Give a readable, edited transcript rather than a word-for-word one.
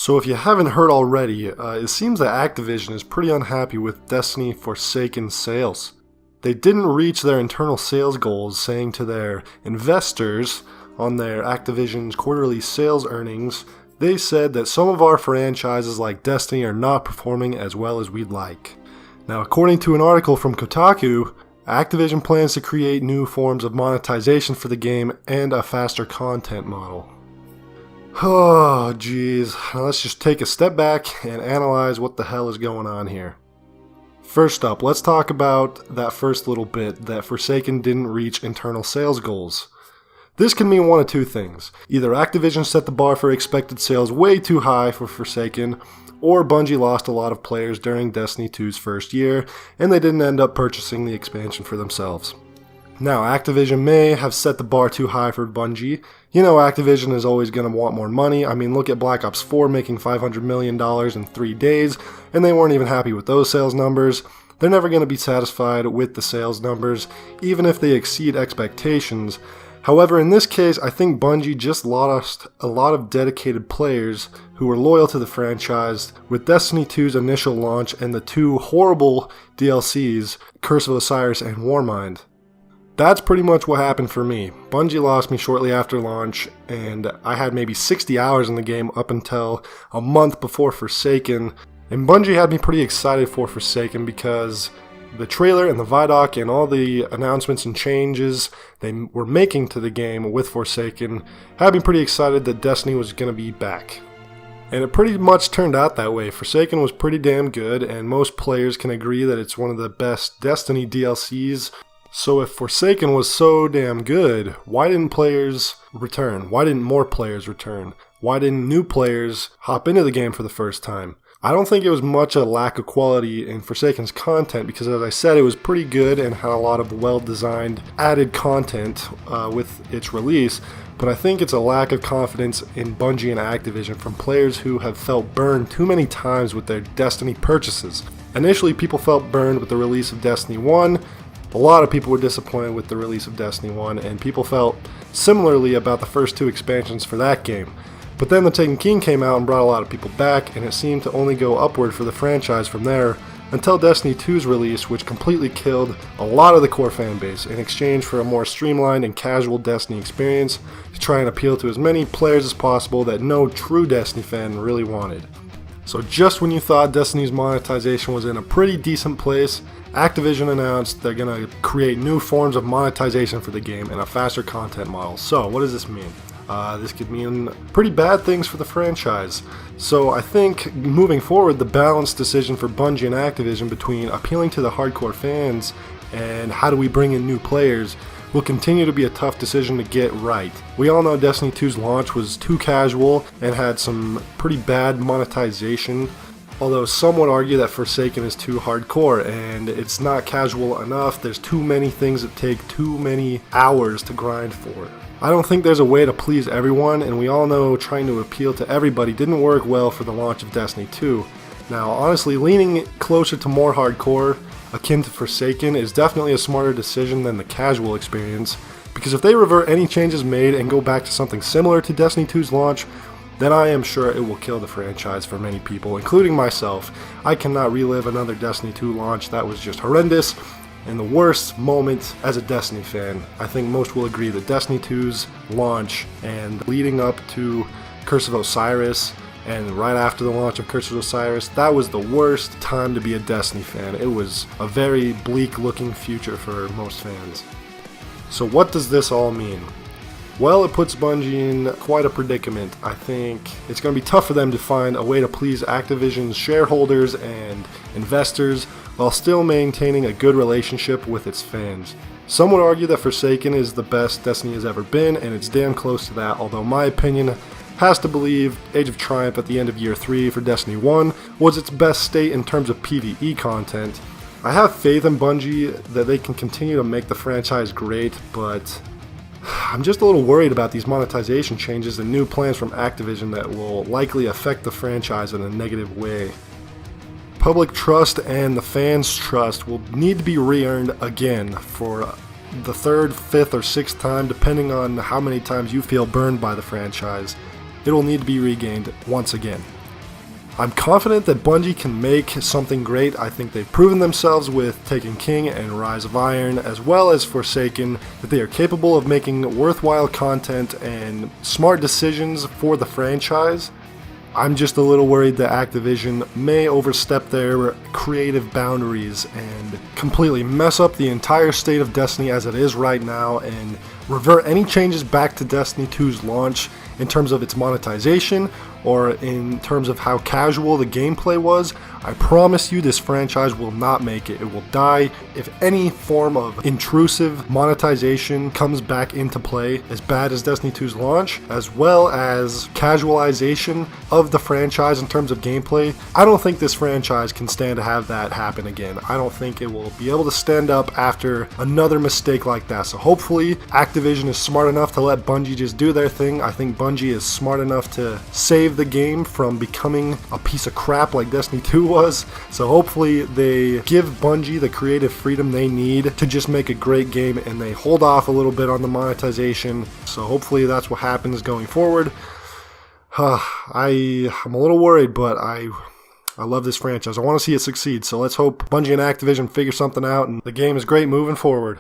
So if you haven't heard already, it seems that Activision is pretty unhappy with Destiny Forsaken sales. They didn't reach their internal sales goals, saying to their investors on their Activision's quarterly sales earnings, they said that some of our franchises like Destiny are not performing as well as we'd like. Now, according to an article from Kotaku, Activision plans to create new forms of monetization for the game and a faster content model. Oh, geez. Now let's just take a step back and analyze what the hell is going on here. First up, let's talk about that first little bit that Forsaken didn't reach internal sales goals. This can mean one of two things. Either Activision set the bar for expected sales way too high for Forsaken, or Bungie lost a lot of players during Destiny 2's first year, and they didn't end up purchasing the expansion for themselves. Now, Activision may have set the bar too high for Bungie. You know, Activision is always going to want more money. I mean, look at Black Ops 4 making $500 million in 3 days, and they weren't even happy with those sales numbers. They're never going to be satisfied with the sales numbers, even if they exceed expectations. However, in this case, I think Bungie just lost a lot of dedicated players who were loyal to the franchise with Destiny 2's initial launch and the 2 horrible DLCs, Curse of Osiris and Warmind. That's pretty much what happened for me. Bungie lost me shortly after launch, and I had maybe 60 hours in the game up until a month before Forsaken, and Bungie had me pretty excited for Forsaken because the trailer and the Vidoc and all the announcements and changes they were making to the game with Forsaken had me pretty excited that Destiny was going to be back. And it pretty much turned out that way. Forsaken was pretty damn good, and most players can agree that it's one of the best Destiny DLCs. So if Forsaken was so damn good, why didn't players return? Why didn't more players return? Why didn't new players hop into the game for the first time? I don't think it was much a lack of quality in Forsaken's content because, as I said, it was pretty good and had a lot of well-designed added content with its release, but I think it's a lack of confidence in Bungie and Activision from players who have felt burned too many times with their Destiny purchases. Initially, people felt burned with the release of Destiny 1. A lot of people were disappointed with the release of Destiny 1, and people felt similarly about the first 2 expansions for that game. But then The Taken King came out and brought a lot of people back, and it seemed to only go upward for the franchise from there until Destiny 2's release, which completely killed a lot of the core fanbase in exchange for a more streamlined and casual Destiny experience to try and appeal to as many players as possible that no true Destiny fan really wanted. So just when you thought Destiny's monetization was in a pretty decent place, Activision announced they're going to create new forms of monetization for the game and a faster content model. So what does this mean? This could mean pretty bad things for the franchise. So I think moving forward, the balanced decision for Bungie and Activision between appealing to the hardcore fans and how do we bring in new players will continue to be a tough decision to get right. We all know Destiny 2's launch was too casual and had some pretty bad monetization, although some would argue that Forsaken is too hardcore and it's not casual enough. There's too many things that take too many hours to grind for. I don't think there's a way to please everyone, and we all know trying to appeal to everybody didn't work well for the launch of Destiny 2. Now, honestly, leaning closer to more hardcore, akin to Forsaken, is definitely a smarter decision than the casual experience, because if they revert any changes made and go back to something similar to Destiny 2's launch, then I am sure it will kill the franchise for many people, including myself. I cannot relive another Destiny 2 launch. That was just horrendous and the worst moment as a Destiny fan. I think most will agree that Destiny 2's launch and leading up to Curse of Osiris and right after the launch of Curse of Osiris, that was the worst time to be a Destiny fan. It was a very bleak looking future for most fans. So what does this all mean? Well, it puts Bungie in quite a predicament. I think it's going to be tough for them to find a way to please Activision's shareholders and investors while still maintaining a good relationship with its fans. Some would argue that Forsaken is the best Destiny has ever been, and it's damn close to that, although my opinion has to believe Age of Triumph at the end of Year 3 for Destiny 1 was its best state in terms of PvE content. I have faith in Bungie that they can continue to make the franchise great, but I'm just a little worried about these monetization changes and new plans from Activision that will likely affect the franchise in a negative way. Public trust and the fans' trust will need to be re-earned again for the 3rd, 5th, or 6th time, depending on how many times you feel burned by the franchise. It will need to be regained once again. I'm confident that Bungie can make something great. I think they've proven themselves with Taken King and Rise of Iron, as well as Forsaken, that they are capable of making worthwhile content and smart decisions for the franchise. I'm just a little worried that Activision may overstep their creative boundaries and completely mess up the entire state of Destiny as it is right now and revert any changes back to Destiny 2's launch in terms of its monetization or in terms of how casual the gameplay was. I promise you this franchise will not make it. It will die if any form of intrusive monetization comes back into play as bad as Destiny 2's launch, as well as casualization of the franchise in terms of gameplay. I don't think this franchise can stand to have that happen again. I don't think it will be able to stand up after another mistake like that. So hopefully Activision is smart enough to let Bungie just do their thing. I think Bungie is smart enough to save the game from becoming a piece of crap like Destiny 2 was. So hopefully they give Bungie the creative freedom they need to just make a great game, and they hold off a little bit on the monetization. So hopefully that's what happens going forward. I'm a little worried, but I love this franchise. I want to see it succeed. So let's hope Bungie and Activision figure something out, and the game is great moving forward.